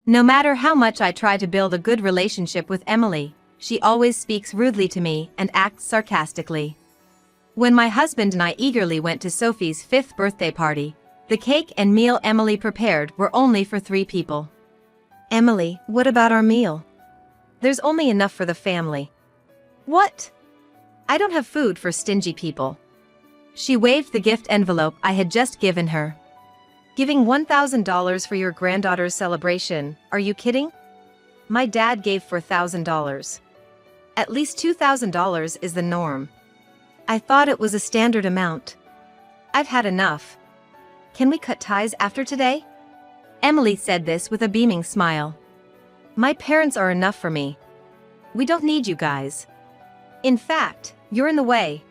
No matter how much I try to build a good relationship with Emily, she always speaks rudely to me and acts sarcastically. When my husband and I eagerly went to Sophie's 5th birthday party, the cake and meal Emily prepared were only for 3 people. Emily, what about our meal? There's only enough for the family. What? I don't have food for stingy people. She waved the gift envelope I had just given her. Giving $1,000 for your granddaughter's celebration, are you kidding? My dad gave $4,000. At least $2,000 is the norm. I thought it was a standard amount. I've had enough. Can we cut ties after today? Emily said this with a beaming smile. My parents are enough for me. We don't need you guys. In fact, you're in the way.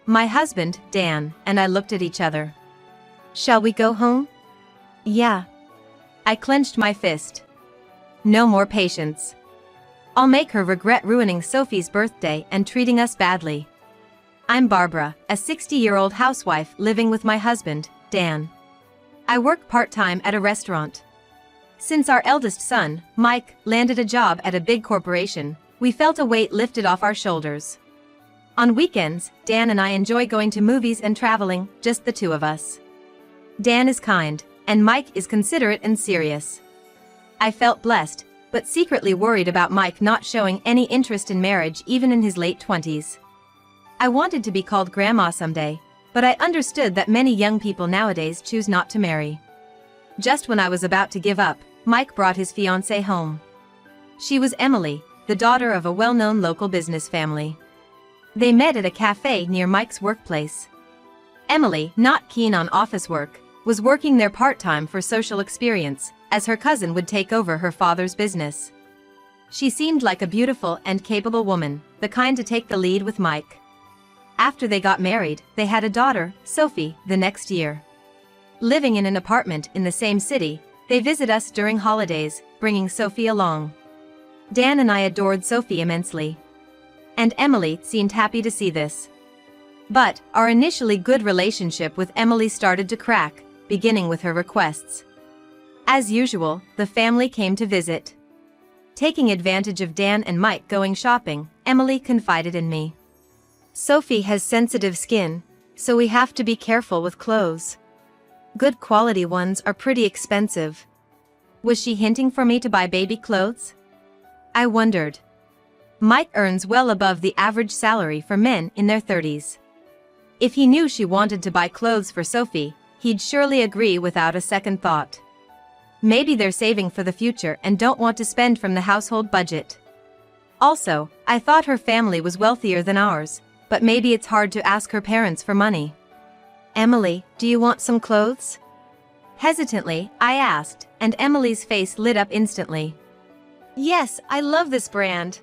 My husband, Dan, and I looked at each other. Shall we go home? Yeah. I clenched my fist. No more patience. I'll make her regret ruining Sophie's birthday and treating us badly. I'm Barbara, a 60-year-old housewife living with my husband, Dan. I work part-time at a restaurant. Since our eldest son, Mike, landed a job at a big corporation, we felt a weight lifted off our shoulders. On weekends, Dan and I enjoy going to movies and traveling, just the 2 of us. Dan is kind, and Mike is considerate and serious. I felt blessed, but secretly worried about Mike not showing any interest in marriage even in his late 20s. I wanted to be called grandma someday, but I understood that many young people nowadays choose not to marry. Just when I was about to give up, Mike brought his fiancée home. She was Emily, the daughter of a well-known local business family. They met at a cafe near Mike's workplace. Emily, not keen on office work, was working there part-time for social experience, as her cousin would take over her father's business. She seemed like a beautiful and capable woman, the kind to take the lead with Mike. After they got married, they had a daughter, Sophie, the next year. Living in an apartment in the same city, they visit us during holidays, bringing Sophie along. Dan and I adored Sophie immensely. And Emily seemed happy to see this. But our initially good relationship with Emily started to crack, beginning with her requests. As usual, the family came to visit. Taking advantage of Dan and Mike going shopping, Emily confided in me. Sophie has sensitive skin, so we have to be careful with clothes. Good quality ones are pretty expensive. Was she hinting for me to buy baby clothes? I wondered. Mike earns well above the average salary for men in their 30s. If he knew she wanted to buy clothes for Sophie, he'd surely agree without a second thought. Maybe they're saving for the future and don't want to spend from the household budget. Also, I thought her family was wealthier than ours, but maybe it's hard to ask her parents for money. Emily, do you want some clothes? Hesitantly, I asked, and Emily's face lit up instantly. Yes, I love this brand.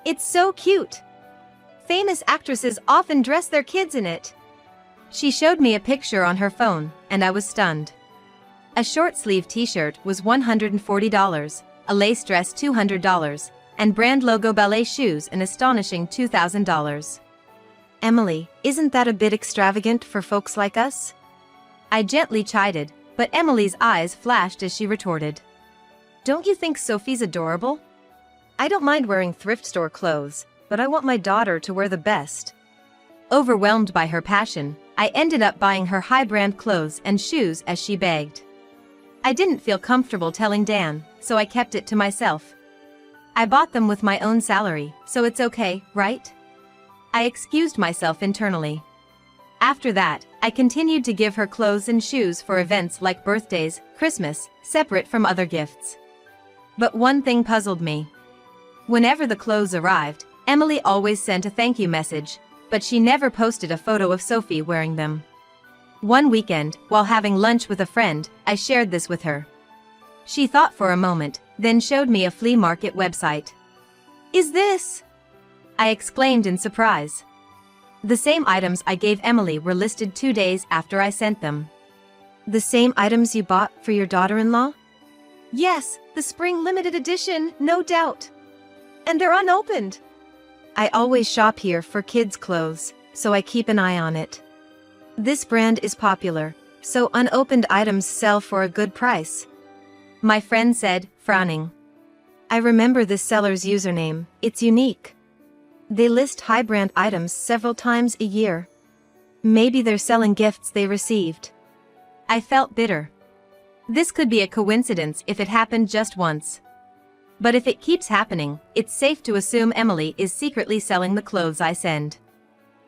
It's so cute. Famous actresses often dress their kids in it. She showed me a picture on her phone, and I was stunned. A short-sleeve t-shirt was $140, a lace dress $200, and brand logo ballet shoes an astonishing $2,000. Emily, isn't that a bit extravagant for folks like us? I gently chided, but Emily's eyes flashed as she retorted. Don't you think Sophie's adorable? I don't mind wearing thrift store clothes, but I want my daughter to wear the best. Overwhelmed by her passion, I ended up buying her high-brand clothes and shoes as she begged. I didn't feel comfortable telling Dan, so I kept it to myself. I bought them with my own salary, so it's okay, right? I excused myself internally. After that, I continued to give her clothes and shoes for events like birthdays, Christmas, separate from other gifts. But one thing puzzled me. Whenever the clothes arrived, Emily always sent a thank you message, but she never posted a photo of Sophie wearing them. One weekend, while having lunch with a friend, I shared this with her. She thought for a moment, then showed me a flea market website. Is this? I exclaimed in surprise. The same items I gave Emily were listed 2 days after I sent them. The same items you bought for your daughter-in-law? Yes, the spring limited edition, no doubt. And they're unopened. I always shop here for kids' clothes, so I keep an eye on it. This brand is popular, so unopened items sell for a good price. My friend said, frowning. I remember this seller's username, it's unique. They list high-brand items several times a year. Maybe they're selling gifts they received. I felt bitter. This could be a coincidence if it happened just once. But if it keeps happening, it's safe to assume Emily is secretly selling the clothes I send.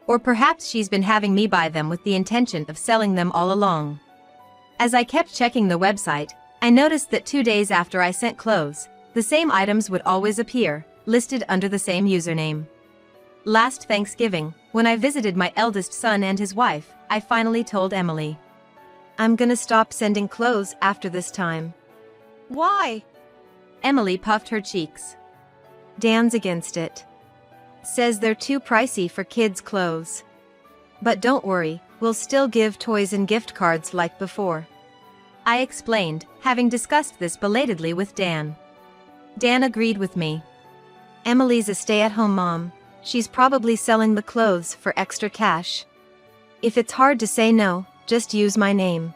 Or perhaps she's been having me buy them with the intention of selling them all along. As I kept checking the website, I noticed that 2 days after I sent clothes, the same items would always appear, listed under the same username. Last Thanksgiving, when I visited my eldest son and his wife, I finally told Emily. I'm gonna stop sending clothes after this time. Why? Emily puffed her cheeks. Dan's against it. Says they're too pricey for kids' clothes. But don't worry, we'll still give toys and gift cards like before. I explained, having discussed this belatedly with Dan. Dan agreed with me. Emily's a stay-at-home mom. She's probably selling the clothes for extra cash. If it's hard to say no, just use my name.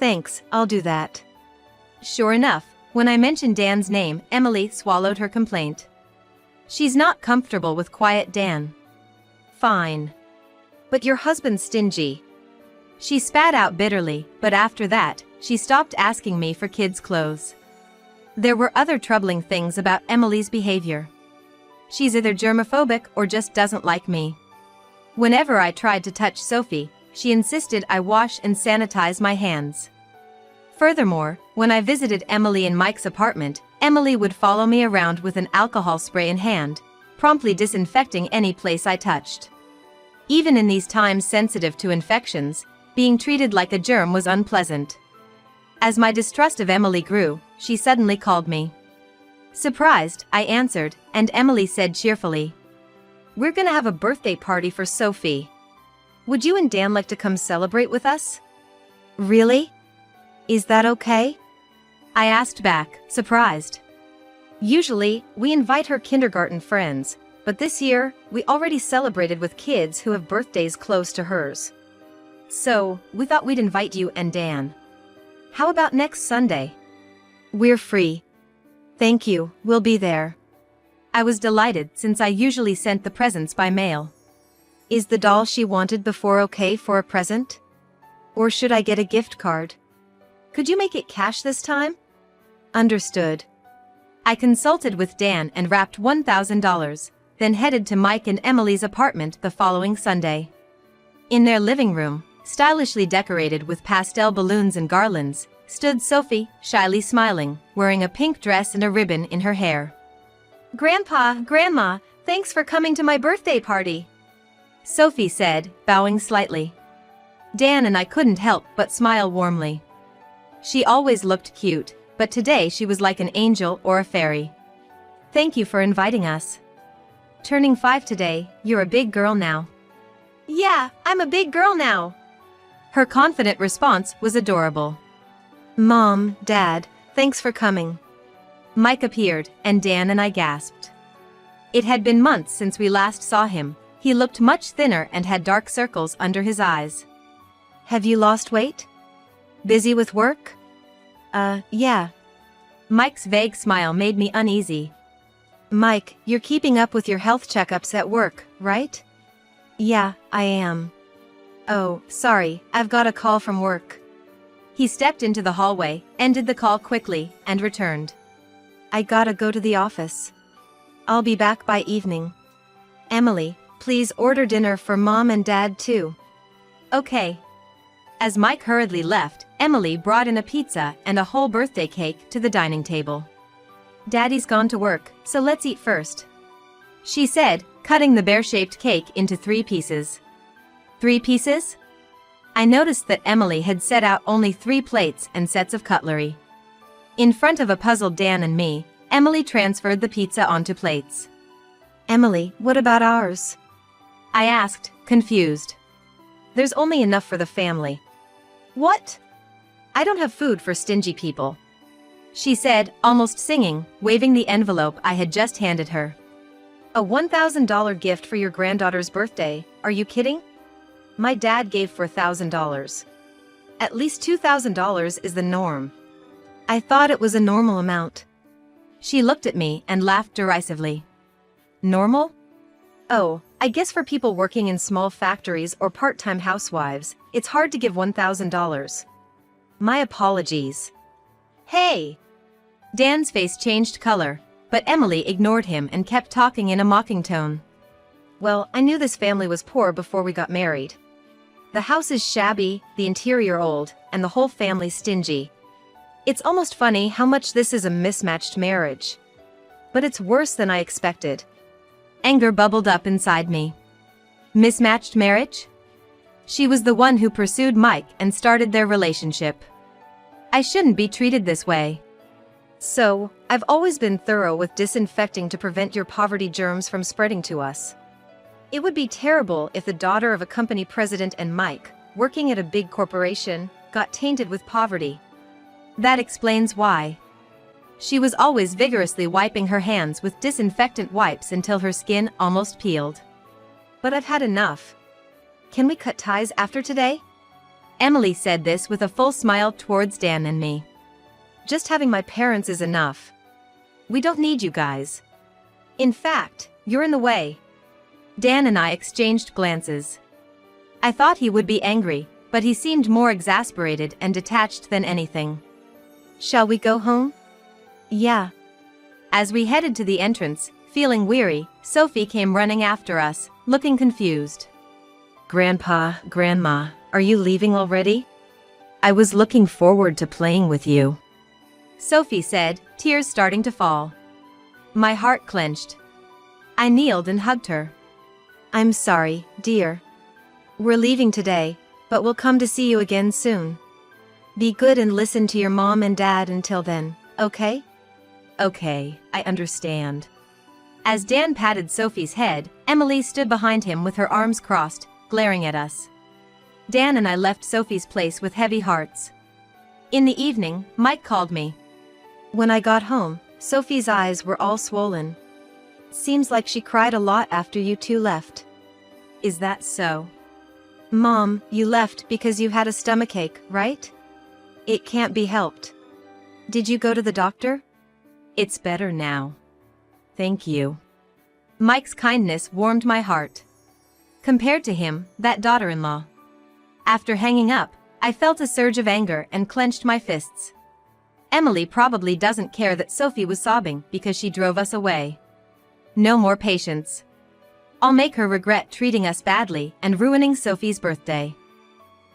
Thanks, I'll do that. Sure enough, when I mentioned Dan's name, Emily swallowed her complaint. She's not comfortable with quiet Dan. Fine. But your husband's stingy. She spat out bitterly, but after that, she stopped asking me for kids' clothes. There were other troubling things about Emily's behavior. She's either germophobic or just doesn't like me. Whenever I tried to touch Sophie, she insisted I wash and sanitize my hands. Furthermore, when I visited Emily in Mike's apartment, Emily would follow me around with an alcohol spray in hand, promptly disinfecting any place I touched. Even in these times sensitive to infections, being treated like a germ was unpleasant. As my distrust of Emily grew, she suddenly called me. Surprised, I answered, and Emily said cheerfully, "We're gonna have a birthday party for Sophie. Would you and Dan like to come celebrate with us?" Really? Is that okay? I asked back, surprised. Usually, we invite her kindergarten friends, but this year, we already celebrated with kids who have birthdays close to hers. So, we thought we'd invite you and Dan. How about next Sunday? We're free. Thank you, we'll be there. I was delighted since I usually sent the presents by mail. Is the doll she wanted before okay for a present? Or should I get a gift card? Could you make it cash this time? Understood. I consulted with Dan and wrapped $1,000, then headed to Mike and Emily's apartment the following Sunday. In their living room, stylishly decorated with pastel balloons and garlands, stood Sophie, shyly smiling, wearing a pink dress and a ribbon in her hair. Grandpa, Grandma, thanks for coming to my birthday party, Sophie said, bowing slightly. Dan and I couldn't help but smile warmly. She always looked cute, but today she was like an angel or a fairy. Thank you for inviting us. Turning 5 today, you're a big girl now. Yeah, I'm a big girl now. Her confident response was adorable. Mom, Dad, thanks for coming. Mike appeared, and Dan and I gasped. It had been months since we last saw him. He looked much thinner and had dark circles under his eyes. Have you lost weight? Busy with work? Yeah. Mike's vague smile made me uneasy. Mike, you're keeping up with your health checkups at work, right? Yeah, I am. Oh, sorry, I've got a call from work. He stepped into the hallway, ended the call quickly, and returned. I gotta go to the office. I'll be back by evening. Emily, please order dinner for Mom and Dad too. Okay. As Mike hurriedly left, Emily brought in a pizza and a whole birthday cake to the dining table. Daddy's gone to work, so let's eat first, she said, cutting the bear-shaped cake into 3 pieces. 3 pieces? I noticed that Emily had set out only 3 plates and sets of cutlery. In front of a puzzled Dan and me, Emily transferred the pizza onto plates. Emily, what about ours? I asked, confused. There's only enough for the family. What? I don't have food for stingy people, she said, almost singing, waving the envelope I had just handed her. A $1,000 gift for your granddaughter's birthday, are you kidding? My dad gave $4,000. At least $2,000 is the norm. I thought it was a normal amount. She looked at me and laughed derisively. Normal? Oh, I guess for people working in small factories or part-time housewives, it's hard to give $1,000. My apologies. Hey! Dan's face changed color, but Emily ignored him and kept talking in a mocking tone. Well, I knew this family was poor before we got married. The house is shabby, the interior old, and the whole family stingy. It's almost funny how much this is a mismatched marriage. But it's worse than I expected. Anger bubbled up inside me. Mismatched marriage? She was the one who pursued Mike and started their relationship. I shouldn't be treated this way. So, I've always been thorough with disinfecting to prevent your poverty germs from spreading to us. It would be terrible if the daughter of a company president and Mike, working at a big corporation, got tainted with poverty. That explains why. She was always vigorously wiping her hands with disinfectant wipes until her skin almost peeled. But I've had enough. Can we cut ties after today? Emily said this with a full smile towards Dan and me. Just having my parents is enough. We don't need you guys. In fact, you're in the way. Dan and I exchanged glances. I thought he would be angry, but he seemed more exasperated and detached than anything. Shall we go home? Yeah. As we headed to the entrance, feeling weary, Sophie came running after us, looking confused. Grandpa, Grandma, are you leaving already? I was looking forward to playing with you, Sophie said, tears starting to fall. My heart clenched. I kneeled and hugged her. I'm sorry, dear. We're leaving today, but we'll come to see you again soon. Be good and listen to your mom and dad until then, okay? Okay, I understand. As Dan patted Sophie's head, Emily stood behind him with her arms crossed, glaring at us. Dan and I left Sophie's place with heavy hearts. In the evening, Mike called me. When I got home, Sophie's eyes were all swollen. Seems like she cried a lot after you two left. Is that so? Mom, you left because you had a stomachache, right? It can't be helped. Did you go to the doctor? It's better now. Thank you. Mike's kindness warmed my heart. Compared to him, that daughter-in-law. After hanging up, I felt a surge of anger and clenched my fists. Emily probably doesn't care that Sophie was sobbing because she drove us away. No more patience. I'll make her regret treating us badly and ruining Sophie's birthday.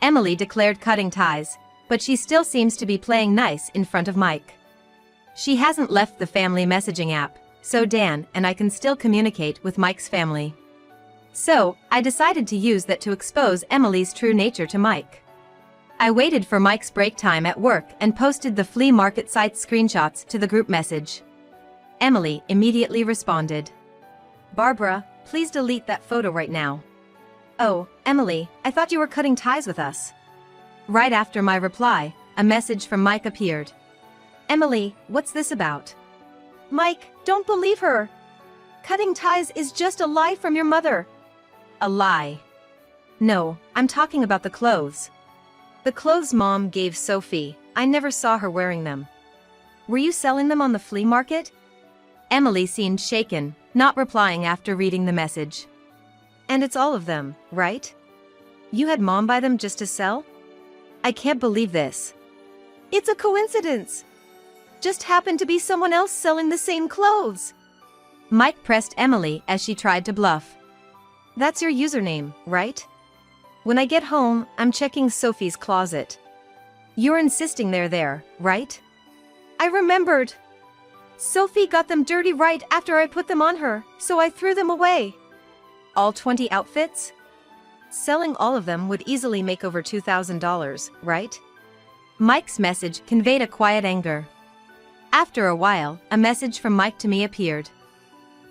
Emily declared cutting ties, but she still seems to be playing nice in front of Mike. She hasn't left the family messaging app, so Dan and I can still communicate with Mike's family. So, I decided to use that to expose Emily's true nature to Mike. I waited for Mike's break time at work and posted the flea market site's screenshots to the group message. Emily immediately responded. Barbara, please delete that photo right now. Oh, Emily, I thought you were cutting ties with us. Right after my reply, a message from Mike appeared. Emily, what's this about? Mike, don't believe her. Cutting ties is just a lie from your mother. A lie. No, I'm talking about the clothes. The clothes Mom gave Sophie, I never saw her wearing them. Were you selling them on the flea market? Emily seemed shaken, not replying after reading the message. And it's all of them, right? You had Mom buy them just to sell? I can't believe this. It's a coincidence. Just happened to be someone else selling the same clothes. Mike pressed Emily as she tried to bluff. That's your username, right? When I get home, I'm checking Sophie's closet. You're insisting they're there, right? I remembered. Sophie got them dirty right after I put them on her, so I threw them away. All 20 outfits? Selling all of them would easily make over $2,000, right? Mike's message conveyed a quiet anger. After a while, a message from Mike to me appeared.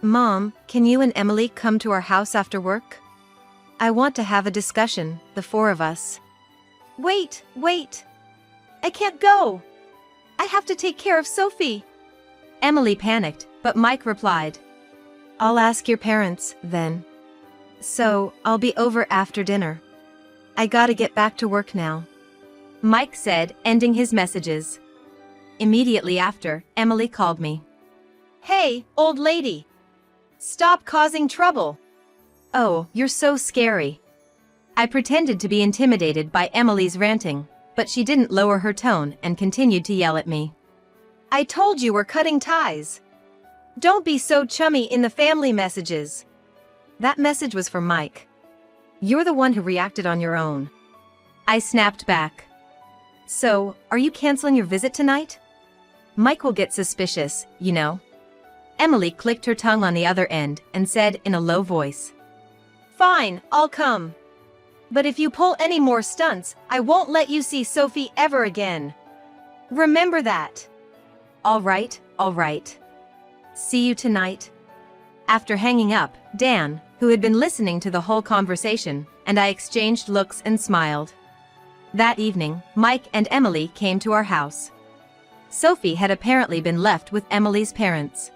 Mom, can you and Emily come to our house after work? I want to have a discussion, the four of us. Wait. I can't go. I have to take care of Sophie. Emily panicked, but Mike replied. I'll ask your parents, then. So, I'll be over after dinner. I gotta get back to work now. Mike said, ending his messages. Immediately after, Emily called me. Hey, old lady. Stop causing trouble. Oh, you're so scary. I pretended to be intimidated by Emily's ranting, but she didn't lower her tone and continued to yell at me. I told you we're cutting ties. Don't be so chummy in the family messages. That message was for Mike. You're the one who reacted on your own. I snapped back. So, are you canceling your visit tonight? Mike will get suspicious, you know. Emily clicked her tongue on the other end and said in a low voice. Fine, I'll come. But if you pull any more stunts, I won't let you see Sophie ever again. Remember that. All right, all right. See you tonight. After hanging up, Dan, who had been listening to the whole conversation, and I exchanged looks and smiled. That evening, Mike and Emily came to our house. Sophie had apparently been left with Emily's parents.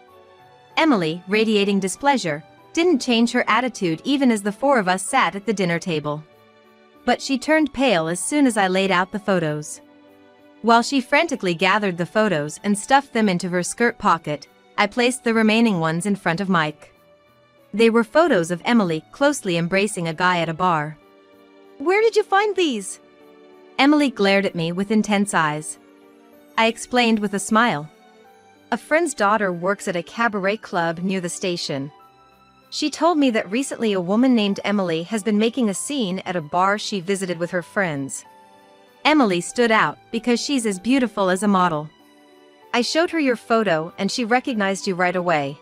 Emily, radiating displeasure, didn't change her attitude even as the four of us sat at the dinner table. But she turned pale as soon as I laid out the photos. While she frantically gathered the photos and stuffed them into her skirt pocket, I placed the remaining ones in front of Mike. They were photos of Emily closely embracing a guy at a bar. Where did you find these? Emily glared at me with intense eyes. I explained with a smile. A friend's daughter works at a cabaret club near the station. She told me that recently a woman named Emily has been making a scene at a bar she visited with her friends. Emily stood out because she's as beautiful as a model. I showed her your photo and she recognized you right away.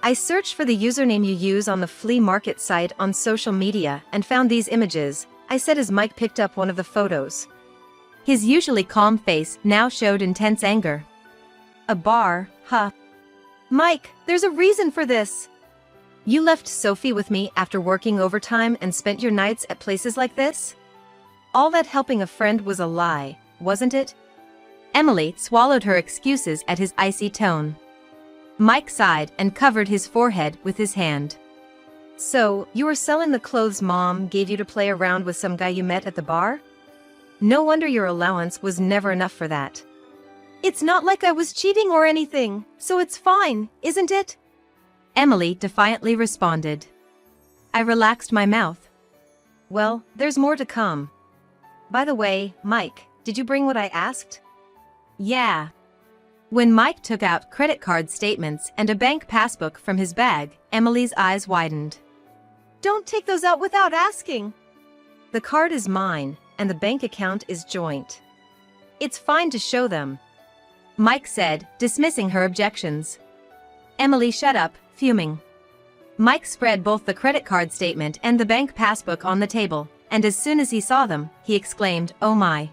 I searched for the username you use on the flea market site on social media and found these images, I said as Mike picked up one of the photos. His usually calm face now showed intense anger. A bar, huh? Mike, there's a reason for this. You left Sophie with me after working overtime and spent your nights at places like this? All that helping a friend was a lie, wasn't it? Emily swallowed her excuses at his icy tone. Mike sighed and covered his forehead with his hand. So, you were selling the clothes Mom gave you to play around with some guy you met at the bar? No wonder your allowance was never enough for that. It's not like I was cheating or anything, so it's fine, isn't it? Emily defiantly responded. I relaxed my mouth. Well, there's more to come. By the way, Mike, did you bring what I asked? Yeah. When Mike took out credit card statements and a bank passbook from his bag, Emily's eyes widened. Don't take those out without asking. The card is mine, and the bank account is joint. It's fine to show them, Mike said, dismissing her objections. Emily shut up, fuming. Mike spread both the credit card statement and the bank passbook on the table, and as soon as he saw them, he exclaimed, "Oh my."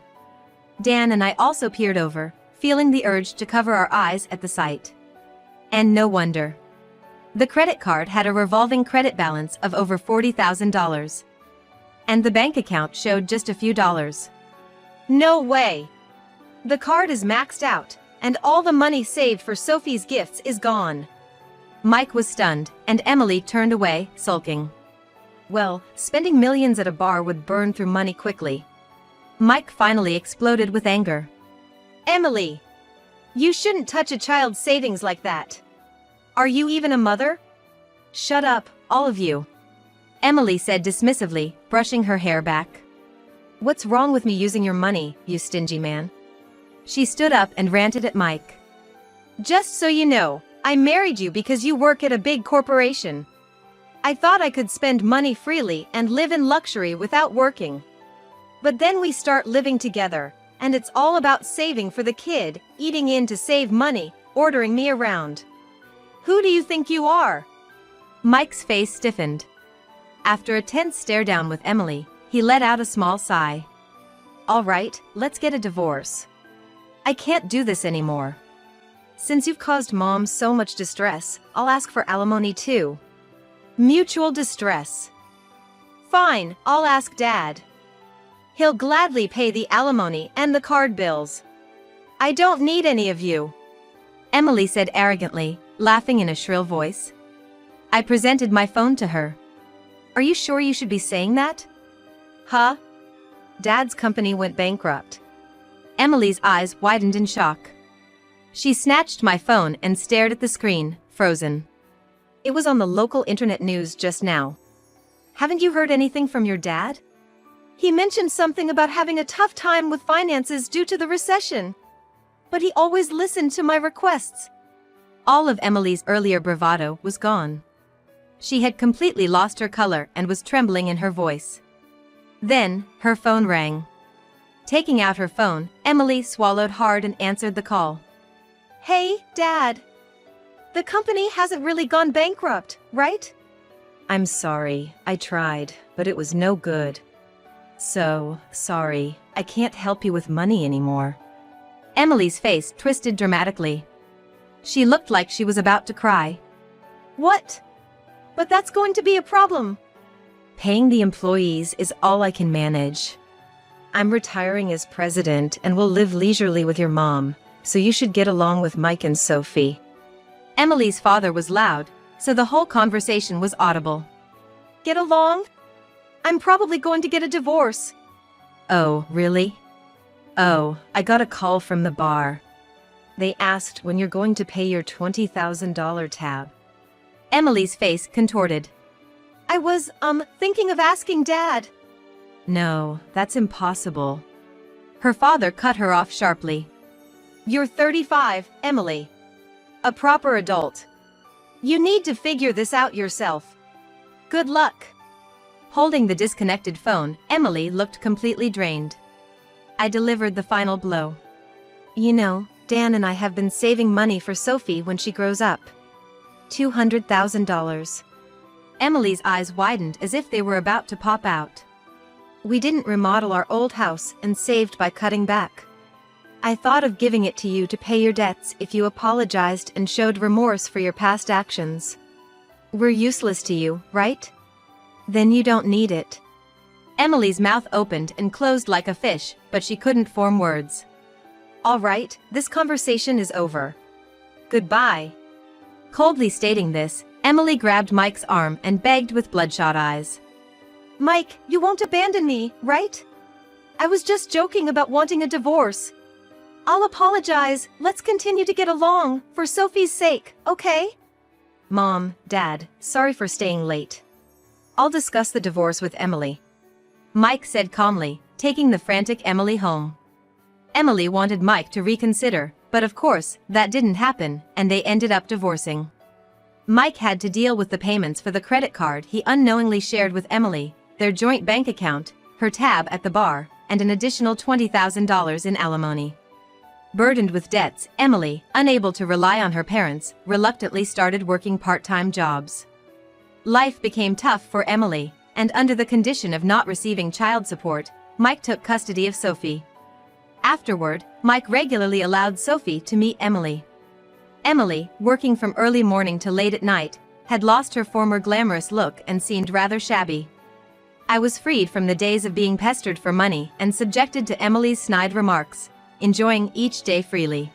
Dan and I also peered over, feeling the urge to cover our eyes at the sight. And no wonder. The credit card had a revolving credit balance of over $40,000. And the bank account showed just a few dollars. No way. The card is maxed out, and all the money saved for Sophie's gifts is gone. Mike was stunned, and Emily turned away, sulking. Well, spending millions at a bar would burn through money quickly. Mike finally exploded with anger. Emily, you shouldn't touch a child's savings like that. Are you even a mother? Shut up, all of you. Emily said dismissively, brushing her hair back. What's wrong with me using your money, you stingy man? She stood up and ranted at Mike. Just so you know, I married you because you work at a big corporation. I thought I could spend money freely and live in luxury without working. But then we start living together, and it's all about saving for the kid, eating in to save money, ordering me around. Who do you think you are? Mike's face stiffened. After a tense stare down with Emily, he let out a small sigh. All right, let's get a divorce. I can't do this anymore. Since you've caused Mom so much distress, I'll ask for alimony too. Mutual distress. Fine, I'll ask Dad. He'll gladly pay the alimony and the card bills. I don't need any of you, Emily said arrogantly, laughing in a shrill voice. I presented my phone to her. Are you sure you should be saying that? Huh? Dad's company went bankrupt. Emily's eyes widened in shock. She snatched my phone and stared at the screen, frozen. It was on the local internet news just now. Haven't you heard anything from your dad? He mentioned something about having a tough time with finances due to the recession. But he always listened to my requests. All of Emily's earlier bravado was gone. She had completely lost her color and was trembling in her voice. Then, her phone rang. Taking out her phone, Emily swallowed hard and answered the call. Hey, Dad. The company hasn't really gone bankrupt, right? I'm sorry, I tried, but it was no good. So, sorry, I can't help you with money anymore. Emily's face twisted dramatically. She looked like she was about to cry. What? But that's going to be a problem. Paying the employees is all I can manage. I'm retiring as president and will live leisurely with your mom, so you should get along with Mike and Sophie. Emily's father was loud, so the whole conversation was audible. Get along? I'm probably going to get a divorce. Oh, really? Oh, I got a call from the bar. They asked when you're going to pay your $20,000 tab. Emily's face contorted. I was, thinking of asking Dad. No, that's impossible. Her father cut her off sharply. You're 35, Emily. A proper adult. You need to figure this out yourself. Good luck. Holding the disconnected phone, Emily looked completely drained. I delivered the final blow. You know, Dan and I have been saving money for Sophie when she grows up. $200,000. Emily's eyes widened as if they were about to pop out. We didn't remodel our old house and saved by cutting back. I thought of giving it to you to pay your debts if you apologized and showed remorse for your past actions. We're useless to you, right? Then you don't need it. Emily's mouth opened and closed like a fish, but she couldn't form words. All right, this conversation is over. Goodbye. Coldly stating this, Emily grabbed Mike's arm and begged with bloodshot eyes. Mike, you won't abandon me, right? I was just joking about wanting a divorce. I'll apologize, let's continue to get along, for Sophie's sake, okay? Mom, Dad, sorry for staying late. I'll discuss the divorce with Emily. Mike said calmly, taking the frantic Emily home. Emily wanted Mike to reconsider, but of course, that didn't happen, and they ended up divorcing. Mike had to deal with the payments for the credit card he unknowingly shared with Emily, their joint bank account, her tab at the bar, and an additional $20,000 in alimony. Burdened with debts, Emily, unable to rely on her parents, reluctantly started working part-time jobs. Life became tough for Emily, and under the condition of not receiving child support, Mike took custody of Sophie. Afterward, Mike regularly allowed Sophie to meet Emily. Emily, working from early morning to late at night, had lost her former glamorous look and seemed rather shabby. I was freed from the days of being pestered for money and subjected to Emily's snide remarks, enjoying each day freely.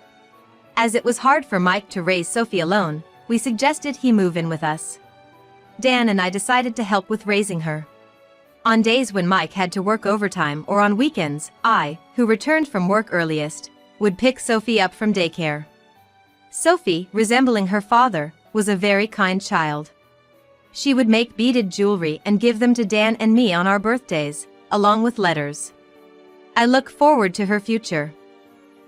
As it was hard for Mike to raise Sophie alone, we suggested he move in with us. Dan and I decided to help with raising her. On days when Mike had to work overtime or on weekends, I, who returned from work earliest, would pick Sophie up from daycare. Sophie, resembling her father, was a very kind child. She would make beaded jewelry and give them to Dan and me on our birthdays, along with letters. I look forward to her future.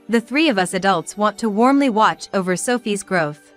The three of us adults want to warmly watch over Sophie's growth.